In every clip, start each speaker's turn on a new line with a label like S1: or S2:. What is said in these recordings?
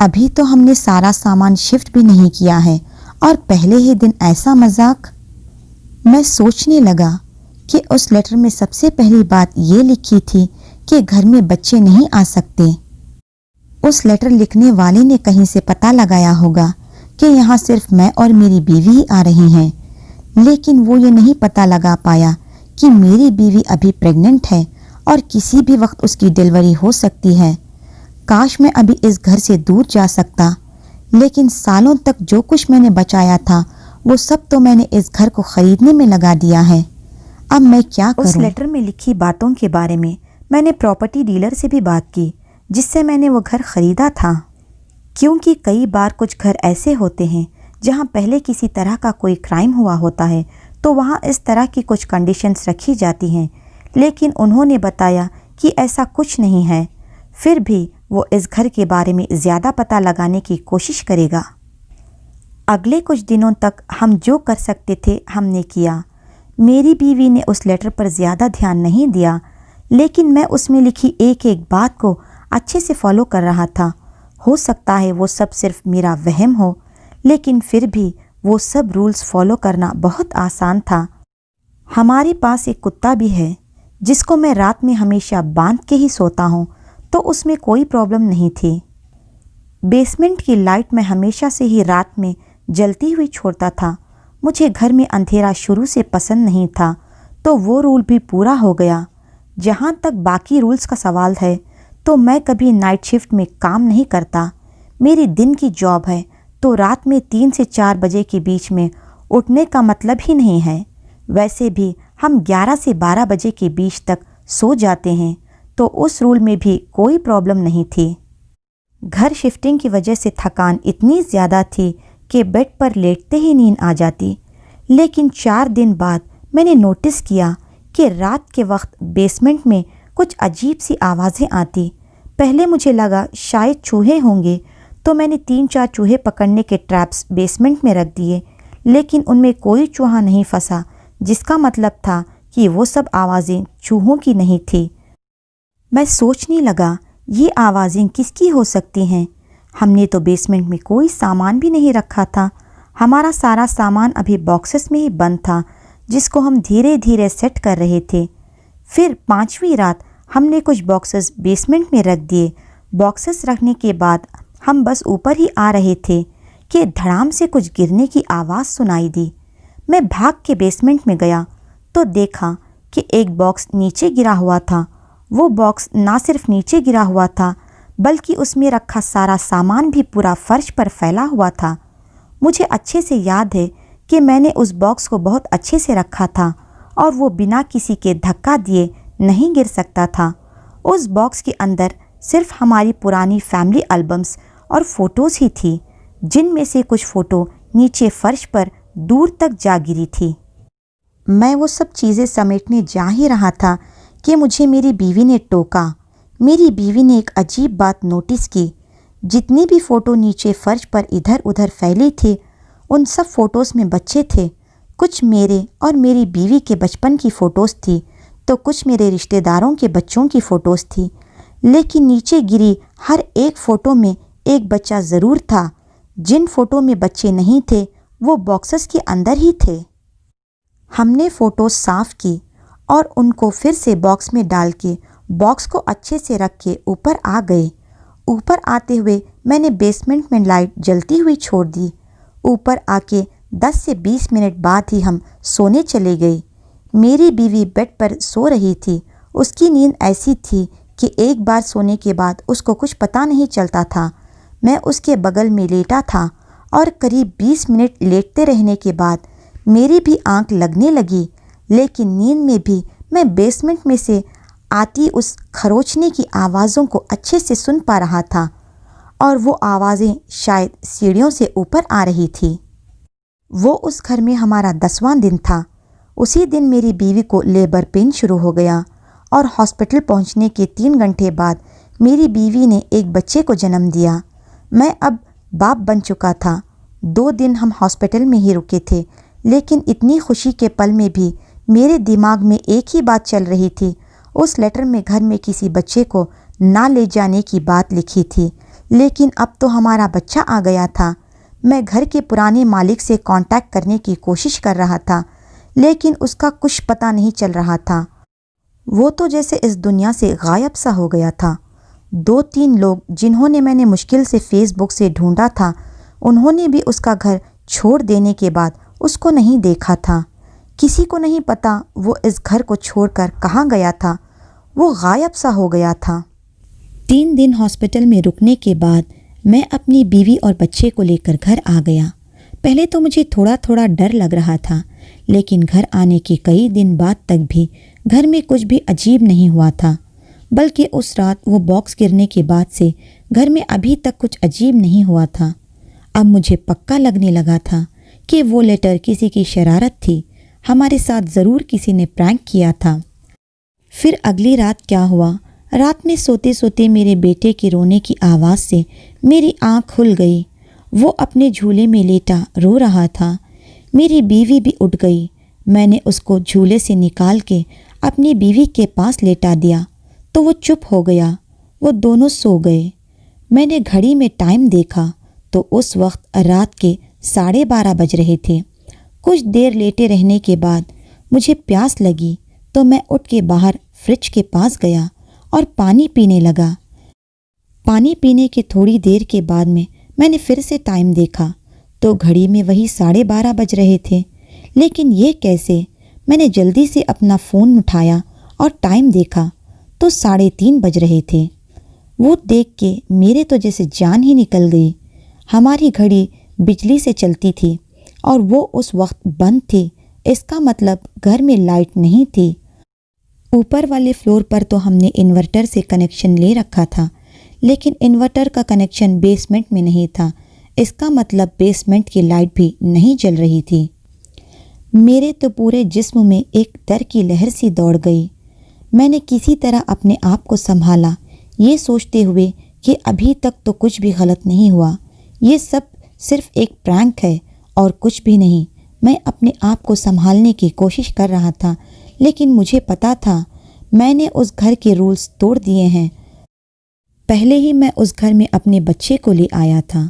S1: ابھی تو ہم نے سارا سامان شفٹ بھی نہیں کیا ہے اور پہلے ہی دن ایسا مذاق۔ میں سوچنے لگا کہ اس لیٹر میں سب سے پہلی بات یہ لکھی تھی کہ گھر میں بچے نہیں آ سکتے۔ اس لیٹر لکھنے والے نے کہیں سے پتہ لگایا ہوگا کہ یہاں صرف میں اور میری بیوی ہی آ رہی ہیں، لیکن وہ یہ نہیں پتہ لگا پایا کہ میری بیوی ابھی پریگننٹ ہے اور کسی بھی وقت اس کی ڈیلیوری ہو سکتی ہے۔ کاش میں ابھی اس گھر سے دور جا سکتا، لیکن سالوں تک جو کچھ میں نے بچایا تھا وہ سب تو میں نے اس گھر کو خریدنے میں لگا دیا ہے۔ اب میں کیا کروں؟ اس لیٹر میں لکھی باتوں کے بارے میں نے پراپرٹی ڈیلر سے بھی بات کی جس سے میں نے وہ گھر خریدا تھا، کیونکہ کئی بار کچھ گھر ایسے ہوتے ہیں جہاں پہلے کسی طرح کا کوئی کرائم ہوا ہوتا ہے تو وہاں اس طرح کی کچھ کنڈیشنز رکھی جاتی ہیں، لیکن انہوں نے بتایا کہ ایسا کچھ نہیں ہے۔ پھر بھی وہ اس گھر کے بارے میں زیادہ پتہ لگانے کی کوشش کرے گا۔ اگلے کچھ دنوں تک ہم جو کر سکتے تھے ہم نے کیا۔ میری بیوی نے اس لیٹر پر زیادہ دھیان نہیں دیا، لیکن میں اس میں لکھی ایک ایک بات کو اچھے سے فالو کر رہا تھا۔ ہو سکتا ہے وہ سب صرف میرا وہم ہو، لیکن پھر بھی وہ سب رولز فالو کرنا بہت آسان تھا۔ ہمارے پاس ایک کتا بھی ہے جس کو میں رات میں ہمیشہ باندھ کے ہی سوتا ہوں، تو اس میں کوئی پرابلم نہیں تھی۔ بیسمنٹ کی لائٹ میں ہمیشہ سے ہی رات میں جلتی ہوئی چھوڑتا تھا۔ مجھے گھر میں اندھیرا شروع سے پسند نہیں تھا، تو وہ رول بھی پورا ہو گیا۔ جہاں تک باقی رولز کا سوال ہے تو میں کبھی نائٹ شفٹ میں کام نہیں کرتا۔ میری دن کی جاب ہے تو رات میں 3 سے 4 بجے کے بیچ میں اٹھنے کا مطلب ہی نہیں ہے۔ ویسے بھی ہم 11 سے 12 بجے کے بیچ تک سو جاتے ہیں، تو اس رول میں بھی کوئی پرابلم نہیں تھی۔ گھر شفٹنگ کی وجہ سے تھکان اتنی زیادہ تھی کہ بیڈ پر لیٹتے ہی نیند آ جاتی، لیکن 4 دن بعد میں نے نوٹس کیا کہ رات کے وقت بیسمنٹ میں کچھ عجیب سی آوازیں آتی۔ پہلے مجھے لگا شاید چوہے ہوں گے، تو میں نے 3-4 چوہے پکڑنے کے ٹریپس بیسمنٹ میں رکھ دیے، لیکن ان میں کوئی چوہا نہیں پھنسا، جس کا مطلب تھا کہ وہ سب آوازیں چوہوں کی نہیں تھی۔ میں سوچنے لگا یہ آوازیں کس کی ہو سکتی ہیں؟ ہم نے تو بیسمنٹ میں کوئی سامان بھی نہیں رکھا تھا۔ ہمارا سارا سامان ابھی باکسز میں ہی بند تھا جس کو ہم دھیرے دھیرے سیٹ کر رہے تھے۔ پھر 5ویں رات ہم نے کچھ باکسز بیسمنٹ میں رکھ دیے۔ باکسز رکھنے کے بعد ہم بس اوپر ہی آ رہے تھے کہ دھڑام سے کچھ گرنے کی آواز سنائی دی۔ میں بھاگ کے بیسمنٹ میں گیا تو دیکھا کہ ایک باکس نیچے گرا ہوا تھا۔ وہ باکس نہ صرف نیچے گرا ہوا تھا بلکہ اس میں رکھا سارا سامان بھی پورا فرش پر پھیلا ہوا تھا۔ مجھے اچھے سے یاد ہے کہ میں نے اس باکس کو بہت اچھے سے رکھا تھا اور وہ بنا کسی کے دھکا دیے نہیں گر سکتا تھا۔ اس باکس کے اندر صرف ہماری پرانی فیملی البمز اور فوٹوز ہی تھی، جن میں سے کچھ فوٹو نیچے فرش پر دور تک جا گری تھی۔ میں وہ سب چیزیں سمیٹنے جا ہی رہا تھا کہ مجھے میری بیوی نے ٹوکا۔ میری بیوی نے ایک عجیب بات نوٹس کی۔ جتنی بھی فوٹو نیچے فرش پر ادھر ادھر پھیلی تھی ان سب فوٹوز میں بچے تھے۔ کچھ میرے اور میری بیوی کے بچپن کی فوٹوز تھی تو کچھ میرے رشتہ داروں کے بچوں کی فوٹوز تھی، لیکن نیچے گری ہر ایک فوٹو میں ایک بچہ ضرور تھا۔ جن فوٹو میں بچے نہیں تھے وہ باکسز کے اندر ہی تھے۔ ہم نے فوٹوز صاف کی اور ان کو پھر سے باکس میں ڈال کے باکس کو اچھے سے رکھ کے اوپر آ گئے۔ اوپر آتے ہوئے میں نے بیسمنٹ میں لائٹ جلتی ہوئی چھوڑ دی۔ اوپر آ کے 10 سے 20 منٹ بعد ہی ہم سونے چلے گئے۔ میری بیوی بیڈ پر سو رہی تھی۔ اس کی نیند ایسی تھی کہ ایک بار سونے کے بعد اس کو کچھ پتہ نہیں چلتا تھا۔ میں اس کے بغل میں لیٹا تھا اور قریب 20 منٹ لیٹتے رہنے کے بعد میری بھی آنکھ لگنے لگی، لیکن نیند میں بھی میں بیسمنٹ میں سے آتی اس کھروچنے کی آوازوں کو اچھے سے سن پا رہا تھا، اور وہ آوازیں شاید سیڑھیوں سے اوپر آ رہی تھی۔ وہ اس گھر میں ہمارا 10واں دن تھا۔ اسی دن میری بیوی کو لیبر پین شروع ہو گیا اور ہاسپٹل پہنچنے کے 3 گھنٹے بعد میری بیوی نے ایک بچے کو جنم دیا۔ میں اب باپ بن چکا تھا۔ 2 دن ہم ہاسپٹل میں ہی رکے تھے، لیکن اتنی خوشی کے پل میں بھی میرے دماغ میں ایک ہی بات چل رہی تھی۔ اس لیٹر میں گھر میں کسی بچے کو نہ لے جانے کی بات لکھی تھی، لیکن اب تو ہمارا بچہ آ گیا تھا۔ میں گھر کے پرانے مالک سے کانٹیکٹ کرنے کی کوشش کر رہا تھا، لیکن اس کا کچھ پتہ نہیں چل رہا تھا۔ وہ تو جیسے اس دنیا سے غائب سا ہو گیا تھا۔ 2-3 لوگ جنہوں نے میں نے مشکل سے فیس بک سے ڈھونڈا تھا، انہوں نے بھی اس کا گھر چھوڑ دینے کے بعد اس کو نہیں دیکھا تھا۔ کسی کو نہیں پتا وہ اس گھر کو چھوڑ کر کہاں گیا تھا۔ وہ غائب سا ہو گیا تھا۔ 3 دن ہاسپٹل میں رکنے کے بعد میں اپنی بیوی اور بچے کو لے کر گھر آ گیا۔ پہلے تو مجھے تھوڑا تھوڑا ڈر لگ رہا تھا، لیکن گھر آنے کے کئی دن بعد تک بھی گھر میں کچھ بھی عجیب نہیں ہوا تھا، بلکہ اس رات وہ باکس گرنے کے بعد سے گھر میں ابھی تک کچھ عجیب نہیں ہوا تھا۔ اب مجھے پکا لگنے لگا تھا کہ وہ لیٹر کسی کی شرارت تھی، ہمارے ساتھ ضرور کسی نے پرینک کیا تھا۔ پھر اگلی رات کیا ہوا، رات میں سوتے سوتے میرے بیٹے کے رونے کی آواز سے میری آنکھ کھل گئی۔ وہ اپنے جھولے میں لیٹا رو رہا تھا۔ میری بیوی بھی اٹھ گئی۔ میں نے اس کو جھولے سے نکال کے اپنی بیوی کے پاس لیٹا دیا تو وہ چپ ہو گیا۔ وہ دونوں سو گئے۔ میں نے گھڑی میں ٹائم دیکھا تو اس وقت رات کے 12:30 بج رہے تھے۔ کچھ دیر لیٹے رہنے کے بعد مجھے پیاس لگی تو میں اٹھ کے باہر فریج کے پاس گیا اور پانی پینے لگا۔ پانی پینے کے تھوڑی دیر کے بعد میں نے پھر سے ٹائم دیکھا تو گھڑی میں وہی 12:30 بج رہے تھے۔ لیکن یہ کیسے؟ میں نے جلدی سے اپنا فون اٹھایا اور ٹائم دیکھا تو 3:30 بج رہے تھے۔ وہ دیکھ کے میرے تو جیسے جان ہی نکل گئی۔ ہماری گھڑی بجلی سے چلتی تھی اور وہ اس وقت بند تھی، اس کا مطلب گھر میں لائٹ نہیں تھی۔ اوپر والے فلور پر تو ہم نے انورٹر سے کنیکشن لے رکھا تھا، لیکن انورٹر کا کنیکشن بیسمنٹ میں نہیں تھا، اس کا مطلب بیسمنٹ کی لائٹ بھی نہیں جل رہی تھی۔ میرے تو پورے جسم میں ایک ڈر کی لہر سی دوڑ گئی۔ میں نے کسی طرح اپنے آپ کو سنبھالا، یہ سوچتے ہوئے کہ ابھی تک تو کچھ بھی غلط نہیں ہوا، یہ سب صرف ایک پرینک ہے اور کچھ بھی نہیں۔ میں اپنے آپ کو سنبھالنے کی کوشش کر رہا تھا، لیکن مجھے پتا تھا میں نے اس گھر کے رولز توڑ دیے ہیں۔ پہلے ہی میں اس گھر میں اپنے بچے کو لے آیا تھا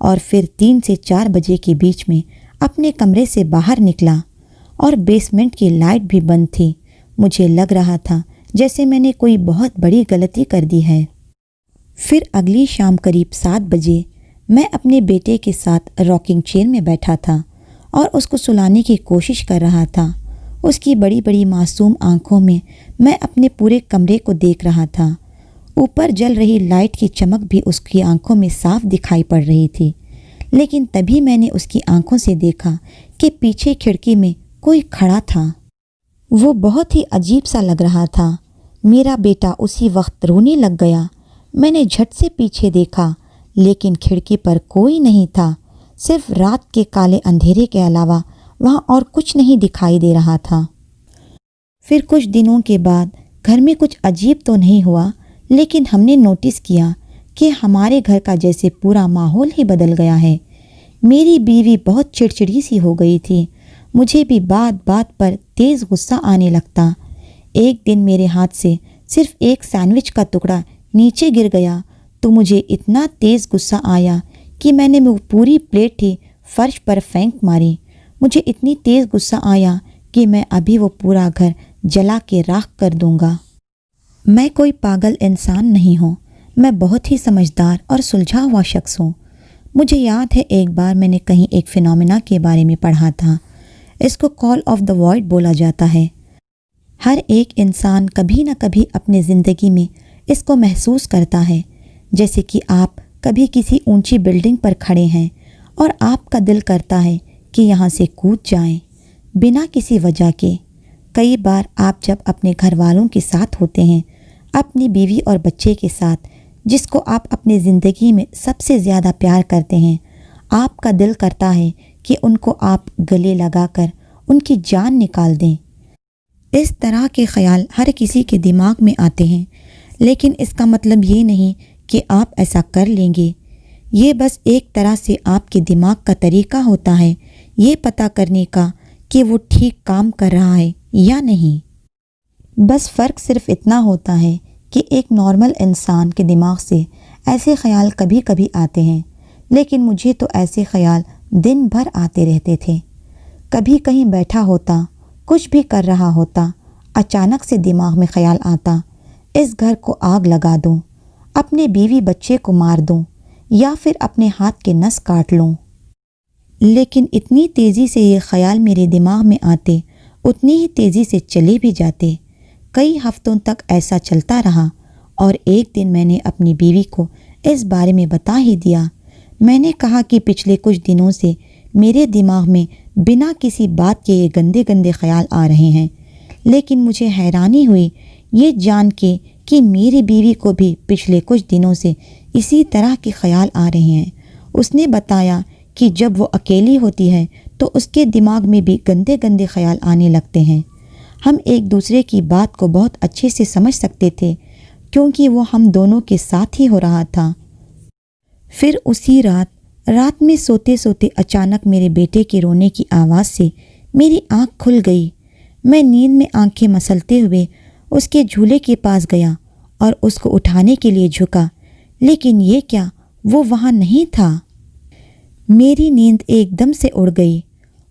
S1: اور پھر 3 سے 4 بجے کے بیچ میں اپنے کمرے سے باہر نکلا اور بیسمنٹ کی لائٹ بھی بند تھی۔ مجھے لگ رہا تھا جیسے میں نے کوئی بہت بڑی غلطی کر دی ہے۔ پھر اگلی شام قریب 7 بجے میں اپنے بیٹے کے ساتھ راکنگ چیئر میں بیٹھا تھا اور اس کو سلانے کی کوشش کر رہا تھا۔ اس کی بڑی بڑی معصوم آنکھوں میں اپنے پورے کمرے کو دیکھ رہا تھا۔ اوپر جل رہی لائٹ کی چمک بھی اس کی آنکھوں میں صاف دکھائی پڑ رہی تھی، لیکن تبھی میں نے اس کی آنکھوں سے دیکھا کہ پیچھے کھڑکی میں کوئی کھڑا تھا۔ وہ بہت ہی عجیب سا لگ رہا تھا۔ میرا بیٹا اسی وقت رونے لگ گیا۔ میں نے جھٹ سے پیچھے دیکھا، لیکن کھڑکی پر کوئی نہیں تھا، صرف رات کے کالے اندھیرے کے علاوہ وہاں اور کچھ نہیں دکھائی دے رہا تھا۔ پھر کچھ دنوں کے بعد گھر میں کچھ عجیب تو نہیں ہوا، لیکن ہم نے نوٹس کیا کہ ہمارے گھر کا جیسے پورا ماحول ہی بدل گیا ہے۔ میری بیوی بہت چڑچڑی سی ہو گئی تھی۔ مجھے بھی بات بات پر تیز غصہ آنے لگتا۔ ایک دن میرے ہاتھ سے صرف ایک سینڈوچ کا ٹکڑا نیچے گر گیا تو مجھے اتنا تیز غصہ آیا کہ میں نے وہ پوری پلیٹ ہی فرش پر پھینک ماری۔ مجھے اتنی تیز غصہ آیا کہ میں ابھی وہ پورا گھر جلا کے راکھ کر دوں گا۔ میں کوئی پاگل انسان نہیں ہوں، میں بہت ہی سمجھدار اور سلجھا ہوا شخص ہوں۔ مجھے یاد ہے ایک بار میں نے کہیں ایک فینومینا کے بارے میں پڑھا تھا، اس کو کال آف دا وائڈ بولا جاتا ہے۔ ہر ایک انسان کبھی نہ کبھی اپنے زندگی میں اس کو محسوس کرتا ہے، جیسے کہ آپ کبھی کسی اونچی بلڈنگ پر کھڑے ہیں اور آپ کا دل کرتا ہے کہ یہاں سے کود جائیں بنا کسی وجہ کے۔ کئی بار آپ جب اپنے گھر والوں کے ساتھ ہوتے ہیں، اپنی بیوی اور بچے کے ساتھ، جس کو آپ اپنی زندگی میں سب سے زیادہ پیار کرتے ہیں، آپ کا دل کرتا ہے کہ ان کو آپ گلے لگا کر ان کی جان نکال دیں۔ اس طرح کے خیال ہر کسی کے دماغ میں آتے ہیں، لیکن اس کا مطلب یہ نہیں کہ آپ ایسا کر لیں گے۔ یہ بس ایک طرح سے آپ کے دماغ کا طریقہ ہوتا ہے یہ پتہ کرنے کا کہ وہ ٹھیک کام کر رہا ہے یا نہیں۔ بس فرق صرف اتنا ہوتا ہے کہ ایک نارمل انسان کے دماغ سے ایسے خیال کبھی کبھی آتے ہیں، لیکن مجھے تو ایسے خیال دن بھر آتے رہتے تھے۔ کبھی کہیں بیٹھا ہوتا، کچھ بھی کر رہا ہوتا، اچانک سے دماغ میں خیال آتا، اس گھر کو آگ لگا دوں، اپنے بیوی بچے کو مار دوں یا پھر اپنے ہاتھ کے نس کاٹ لوں۔ لیکن اتنی تیزی سے یہ خیال میرے دماغ میں آتے، اتنی ہی تیزی سے چلے بھی جاتے۔ کئی ہفتوں تک ایسا چلتا رہا اور ایک دن میں نے اپنی بیوی کو اس بارے میں بتا ہی دیا۔ میں نے کہا کہ پچھلے کچھ دنوں سے میرے دماغ میں بنا کسی بات کے یہ گندے گندے خیال آ رہے ہیں، لیکن مجھے حیرانی ہوئی یہ جان کے کہ میری بیوی کو بھی پچھلے کچھ دنوں سے اسی طرح کے خیال آ رہے ہیں۔ اس نے بتایا کہ جب وہ اکیلی ہوتی ہے تو اس کے دماغ میں بھی گندے گندے خیال آنے لگتے ہیں۔ ہم ایک دوسرے کی بات کو بہت اچھے سے سمجھ سکتے تھے کیونکہ وہ ہم دونوں کے ساتھ ہی ہو رہا تھا۔ پھر اسی رات میں سوتے سوتے اچانک میرے بیٹے کے رونے کی آواز سے میری آنکھ کھل گئی۔ میں نیند میں آنکھیں مسلتے ہوئے اس کے جھولے کے پاس گیا اور اس کو اٹھانے کے لیے جھکا، لیکن یہ کیا، وہ وہاں نہیں تھا۔ میری نیند ایک دم سے اڑ گئی۔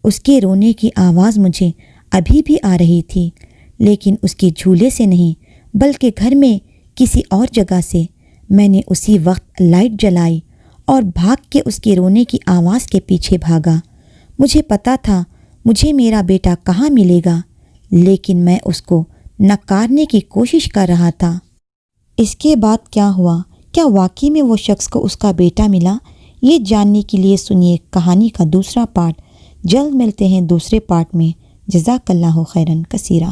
S1: اس کے رونے کی آواز مجھے ابھی بھی آ رہی تھی، لیکن اس کے جھولے سے نہیں بلکہ گھر میں کسی اور جگہ سے۔ میں نے اسی وقت لائٹ جلائی اور بھاگ کے اس کے رونے کی آواز کے پیچھے بھاگا۔ مجھے پتا تھا مجھے میرا بیٹا کہاں ملے گا، لیکن میں اس کو نکارنے کی کوشش کر رہا تھا۔ اس کے بعد کیا ہوا؟ کیا واقعی میں وہ شخص کو اس کا بیٹا ملا؟ یہ جاننے کے لیے سنیے کہانی کا دوسرا پارٹ۔ جلد ملتے ہیں دوسرے پارٹ میں۔ جزاک اللہ خیرن کثیرہ۔